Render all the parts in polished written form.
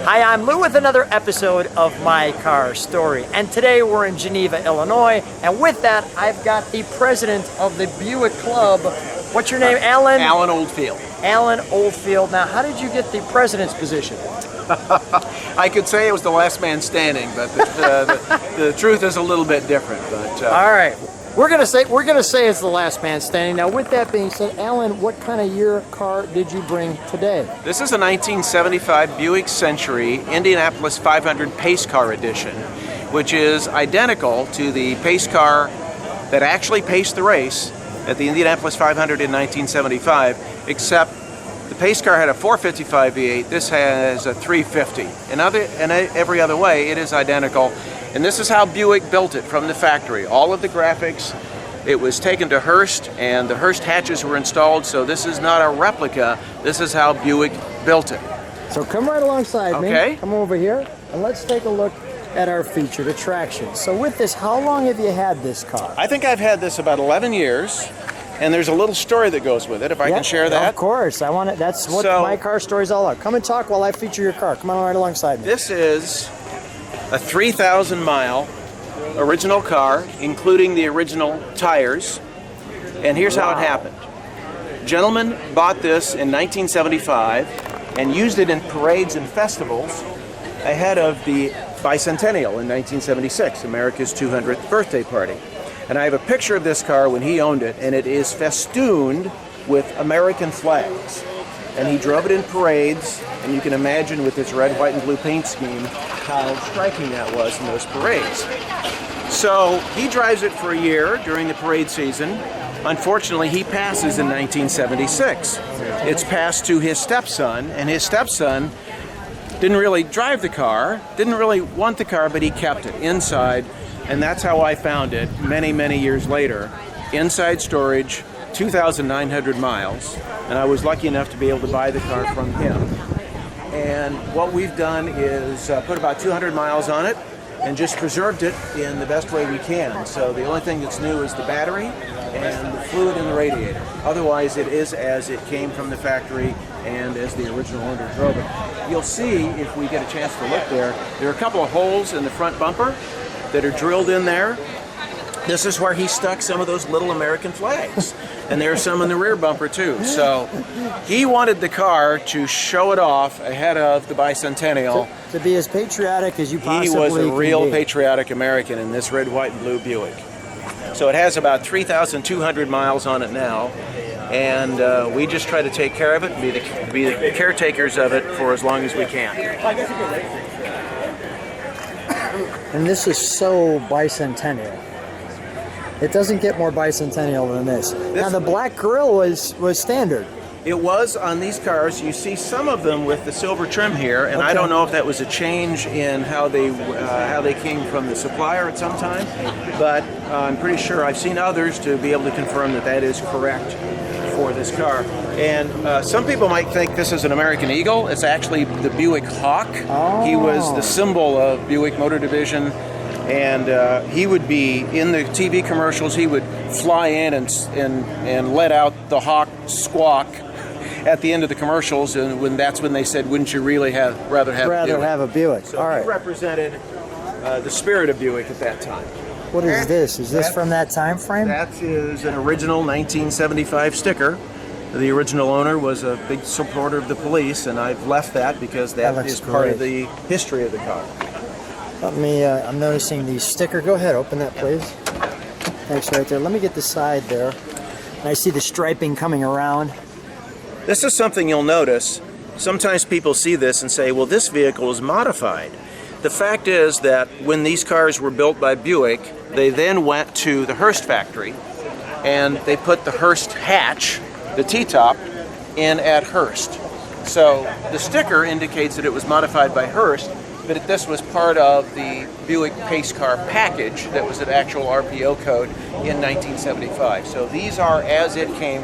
Hi, I'm Lou with another episode of My Car Story. And today we're in Geneva, Illinois. And with that, I've got the president of the Buick Club. What's your name, Alan? Alan Oldfield. Alan Oldfield. Now, how did you get the president's position? I could say it was the last man standing, but the truth is a little bit different. But all right. We're gonna say it's the last man standing. Now, with that being said, Alan, what kind of year car did you bring today? this is a 1975 Buick Century Indianapolis 500 Pace Car Edition, which is identical to the pace car that actually paced the race at the Indianapolis 500 in 1975, except the pace car had a 455 V8. This has a 350. In every other way, it is identical. And this is how Buick built it from the factory. All of the graphics, it was taken to Hearst, and the Hearst hatches were installed, so this is not a replica. This is how Buick built it. So come right alongside me. Okay. Come over here, and let's take a look at our featured attractions. So with this, how long have you had this car? I think I've had this about 11 years, and there's a little story that goes with it, if I can share that. Of course. I want it. That's what My Car Story is all about. Come and talk while I feature your car. Come on right alongside me. This is a 3,000-mile original car, including the original tires. And here's how it happened. Gentlemen bought this in 1975 and used it in parades and festivals ahead of the bicentennial in 1976, America's 200th birthday party. And I have a picture of this car when he owned it, and it is festooned with American flags. And he drove it in parades, and you can imagine with its red, white, and blue paint scheme how striking that was in those parades. So he drives it for a year during the parade season. Unfortunately, he passes in 1976. It's passed to his stepson, and his stepson didn't really drive the car, didn't really want the car, but he kept it inside, and that's how I found it many, many years later. Inside storage, 2,900 miles, and I was lucky enough to be able to buy the car from him. And what we've done is put about 200 miles on it and just preserved it in the best way we can. So the only thing that's new is the battery and the fluid in the radiator. Otherwise, it is as it came from the factory and as the original owner drove it. You'll see, if we get a chance to look there are a couple of holes in the front bumper that are drilled in there. This is where he stuck some of those little American flags. And there are some in the rear bumper too. So he wanted the car to show it off ahead of the bicentennial. To be as patriotic as you possibly can. He was a real be. patriotic American in this red, white, and blue Buick. So it has about 3,200 miles on it now. And we just try to take care of it and be the caretakers of it for as long as we can. And this is so bicentennial. It doesn't get more bicentennial than this. Now the black grille was standard. It was on these cars. You see some of them with the silver trim here, and I don't know if that was a change in how they came from the supplier at some time, but I'm pretty sure I've seen others to be able to confirm that that is correct for this car. And some people might think this is an American Eagle. It's actually the Buick Hawk. Oh. He was the symbol of Buick Motor Division. And he would be in the TV commercials. He would fly in and let out the Hawk squawk at the end of the commercials, and that's when they said, "Wouldn't you really rather have a Buick?" So all right. He represented the spirit of Buick at that time. What is this? Is this from that time frame? That is an original 1975 sticker. The original owner was a big supporter of the police, and I've left that because that is part of the history of the car. Let me, I'm noticing the sticker. Go ahead, open that, please. Thanks, right there. Let me get the side there. And I see the striping coming around. This is something you'll notice. Sometimes people see this and say, well, this vehicle is modified. The fact is that when these cars were built by Buick, they then went to the Hearst factory and they put the Hearst hatch, the T-top, in at Hearst. So the sticker indicates that it was modified by Hearst, but this was part of the Buick pace car package that was an actual RPO code in 1975. So these are as it came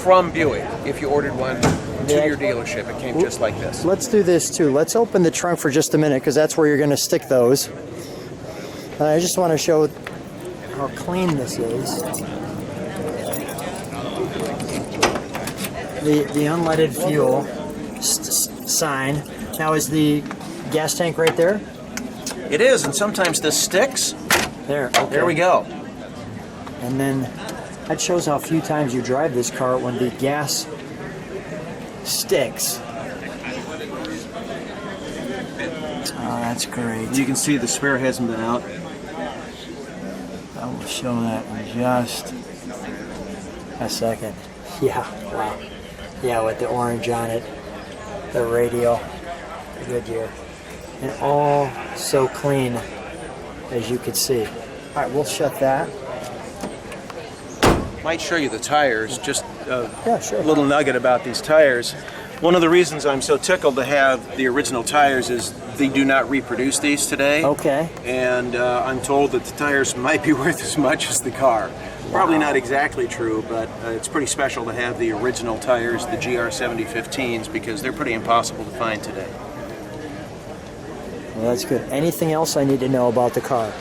from Buick. If you ordered one to your dealership, it came just like this. Let's do this too. Let's open the trunk for just a minute because that's where you're going to stick those. I just want to show how clean this is. The unleaded fuel sign. Now is the gas tank right there? It is, and sometimes this sticks. There, okay. There we go. And then that shows how few times you drive this car when the gas sticks. Oh, that's great. You can see the spare hasn't been out. I will show that in just a second. Yeah, wow. Yeah, with the orange on it, the radio, the Goodyear, and all so clean as you could see. All right, we'll shut that. Might show you the tires, just Yeah, sure. a little nugget about these tires. One of the reasons I'm so tickled to have the original tires is they do not reproduce these today. Okay. And I'm told that the tires might be worth as much as the car. Probably not exactly true, but it's pretty special to have the original tires, the GR 7015s, because they're pretty impossible to find today. Well, that's good. Anything else I need to know about the car?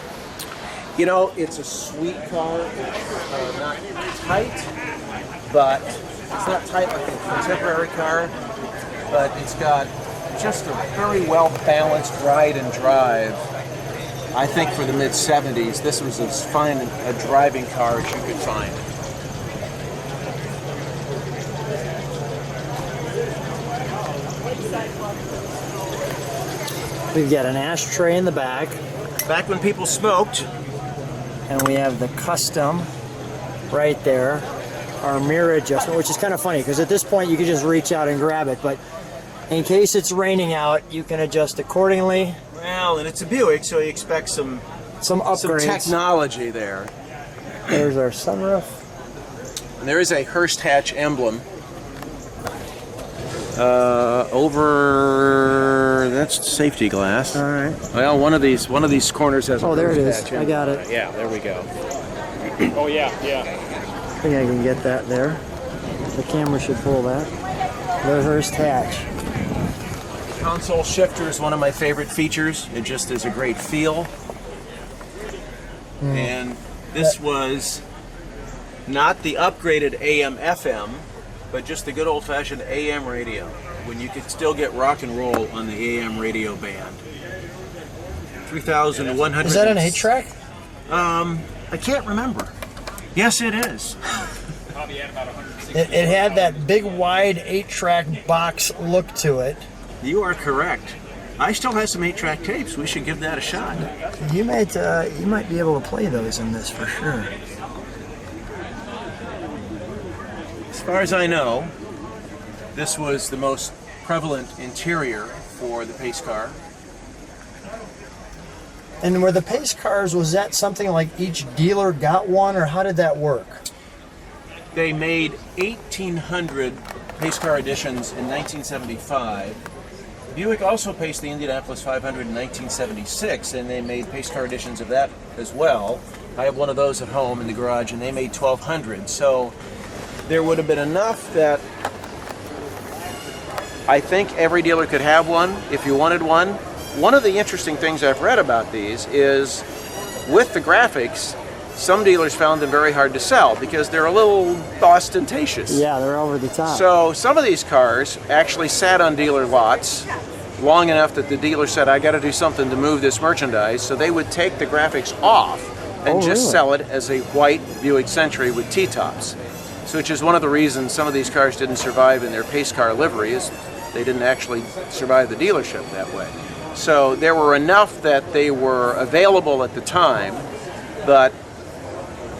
You know, it's a sweet car. It's not tight, but it's not tight like a contemporary car, but it's got just a very well balanced ride and drive. I think for the mid-70s, this was as fine a driving car as you could find. We've got an ashtray in the back, Back when people smoked, and we have the custom right there. Our mirror adjustment, which is kind of funny because at this point you can just reach out and grab it, but in case it's raining out, you can adjust accordingly. well, and it's a Buick, so you expect some Upgrades. technology there. There's our sunroof. And there is a Hearst hatch emblem over. That's safety glass. All right. Well, one of these corners has a Oh, there it Hearst is. hatch I got it. Yeah, there we go. Oh yeah. I think I can get that there. The camera should pull that. The Hearst hatch. Console shifter is one of my favorite features. It just is a great feel. And this was not the upgraded AM FM, but just the good old-fashioned AM radio, when you could still get rock and roll on the AM radio band. 3,100. Is that an 8-track? I can't remember. Yes, it is. Probably had about 160. It had that big, wide 8-track box look to it. You are correct. I still have some 8-track tapes. We should give that a shot. You might be able to play those in this for sure. As far as I know, this was the most prevalent interior for the pace car. And were the pace cars, was that something like each dealer got one, or how did that work? They made 1,800 pace car editions in 1975. Buick also paced the Indianapolis 500 in 1976, and they made pace car editions of that as well. I have one of those at home in the garage, and they made 1,200. So there would have been enough that I think every dealer could have one if you wanted one. One of the interesting things I've read about these is with the graphics, some dealers found them very hard to sell because they're a little ostentatious. Yeah, they're over the top. So some of these cars actually sat on dealer lots long enough that the dealer said, I got to do something to move this merchandise. So they would take the graphics off and just really? sell it as a white Buick Century with T-tops. So which is one of the reasons some of these cars didn't survive in their pace car livery, is they didn't actually survive the dealership that way. So there were enough that they were available at the time, but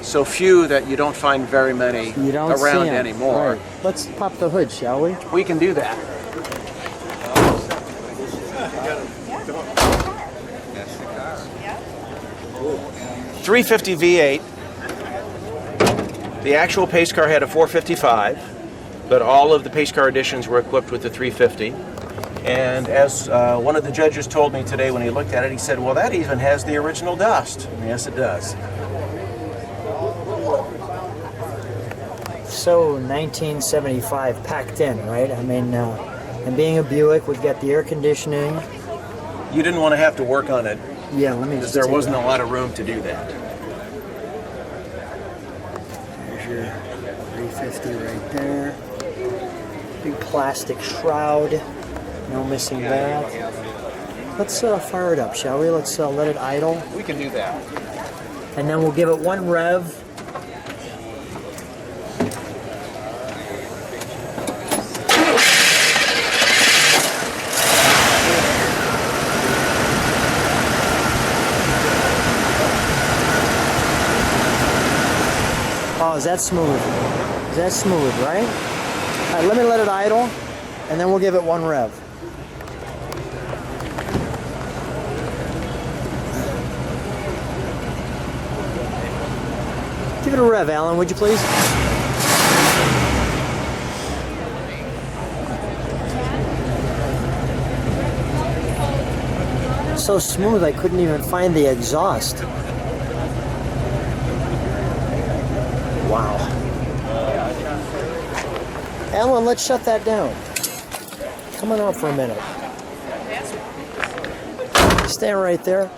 so few that you don't find very many You don't around see 'em. anymore. Right. Let's pop the hood, shall we? We can do that. .350 V8. The actual pace car had a 455, but all of the pace car editions were equipped with the 350. And as one of the judges told me today when he looked at it, he said, well, that even has the original dust. And yes, it does. So 1975 packed in, right? I mean, and being a Buick, we've got the air conditioning. You didn't want to have to work on it Yeah, let me because just there take wasn't a that. lot of room to do that. There's your 350 right there. Big plastic shroud. No missing back. Let's fire it up, shall we? Let's let it idle. We can do that. And then we'll give it 1 rev. Oh, is that smooth? Is that smooth, right? All right, let me let it idle, and then we'll give it 1 rev. Give it a rev, Alan, would you please? So smooth, I couldn't even find the exhaust. Wow. Alan, let's shut that down. Come on out for a minute. Stand right there.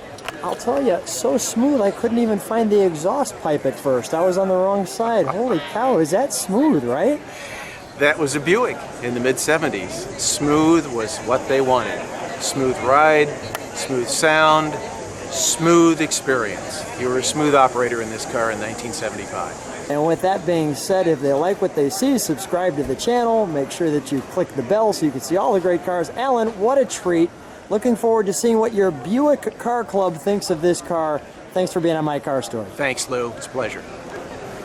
I'll tell you, so smooth I couldn't even find the exhaust pipe at first. I was on the wrong side. Holy cow, is that smooth, right? That was a Buick in the mid-70s. Smooth was what they wanted. Smooth ride, smooth sound, smooth experience. You were a smooth operator in this car in 1975. And with that being said, if they like what they see, subscribe to the channel. Make sure that you click the bell so you can see all the great cars. Alan, what a treat. Looking forward to seeing what your Buick Car Club thinks of this car. Thanks for being on My Car Story. Thanks, Lou. It's a pleasure.